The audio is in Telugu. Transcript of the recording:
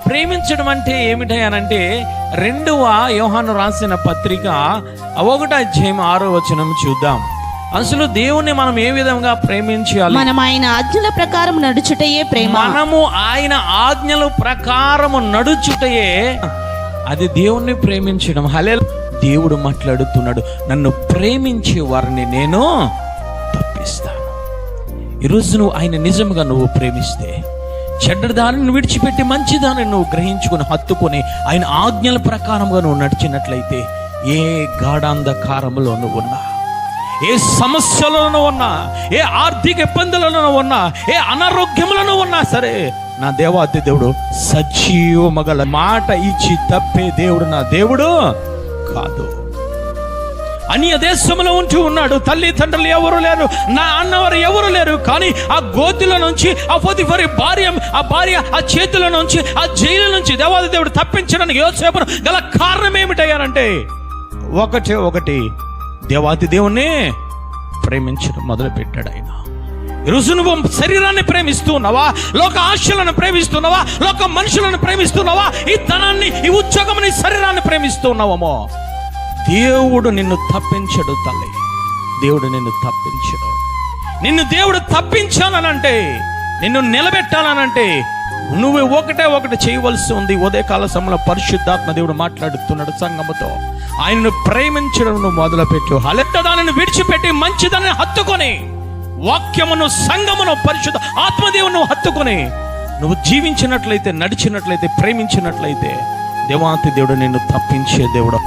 ప్రేమించడం అంటే ఏమిటనంటే 2వ యోహాను రాసిన పత్రిక 1వ అధ్యాయం 6వ వచనం చూద్దాం. అసలు దేవుణ్ణి మనం ఏ విధంగా ప్రేమించాలి? మనం ఆయన ఆజ్ఞల ప్రకారం నడుచుటయే ప్రేమ. మనము ఆయన ఆజ్ఞల ప్రకారము నడుచుటయే అది దేవుణ్ణి ప్రేమించడం. హల్లెలూయా. దేవుడు మాట్లాడుతున్నాడు, నన్ను ప్రేమించే వారిని నేను తప్పిస్తాను. ఈరోజు నువ్వు ఆయన నిజంగా నువ్వు ప్రేమిస్తే, చెడ్డదానిని విడిచిపెట్టి మంచిదాన్ని నువ్వు గ్రహించుకుని హత్తుకొని ఆయన ఆజ్ఞల ప్రకారంగా నువ్వు నడిచినట్లయితే, ఏ గాఢాంధకారంలో నువ్వు ఉన్నా, ఏ సమస్యలను ఉన్నా, ఏ ఆర్థిక ఇబ్బందులను ఉన్నా, ఏ అనారోగ్యములను ఉన్నా సరే, నా దేవాతి దేవుడు సజీవమగల మాట ఇచ్చి తప్పే దేవుడు నా దేవుడు కాదు. అన్య దేశంలో ఉంటూ ఉన్నాడు, తల్లి తండ్రులు ఎవరు లేరు, నా అన్నవారు ఎవరు లేరు. కానీ ఆ గోతిలో నుంచి, ఆ పొతిఫరి భార్య ఆ చేతుల నుంచి, ఆ జైలు నుంచి దేవాది దేవుడు తప్పించడానికి యోసేపును గల కారణం ఏమిటయ్యారంటే ఒకటి దేవాది దేవుణ్ణి ప్రేమించడం మొదలు పెట్టాడు ఆయన. ఈరోజు నువ్వు శరీరాన్ని ప్రేమిస్తున్నావా, లోక ఆశలను ప్రేమిస్తున్నావా, లోక మనుషులను ప్రేమిస్తున్నావా, ఈ ధనాన్ని, ఈ ఉద్యోగం, ఈ శరీరాన్ని ప్రేమిస్తున్నావేమో, దేవుడు నిన్ను తప్పించడు తల్లి. దేవుడు నిన్ను తప్పించడు. నిన్ను దేవుడు తప్పించాలనంటే, నిన్ను నిలబెట్టాలనంటే నువ్వు ఒకటి చేయవలసి ఉంది. ఉదయకాల సమయంలో పరిశుద్ధాత్మ దేవుడు మాట్లాడుతున్నాడు సంఘముతో. ఆయనను ప్రేమించడం నువ్వు మొదలుపెట్టు. దానిని విడిచిపెట్టి మంచిదాన్ని హత్తుకొని, వాక్యమును, సంఘమును, పరిశుద్ధ ఆత్మదేవును హత్తుకొని నువ్వు జీవించినట్లయితే, నడిచినట్లయితే, ప్రేమించినట్లయితే, దేవాతి దేవుడు నిన్ను తప్పించే దేవుడు.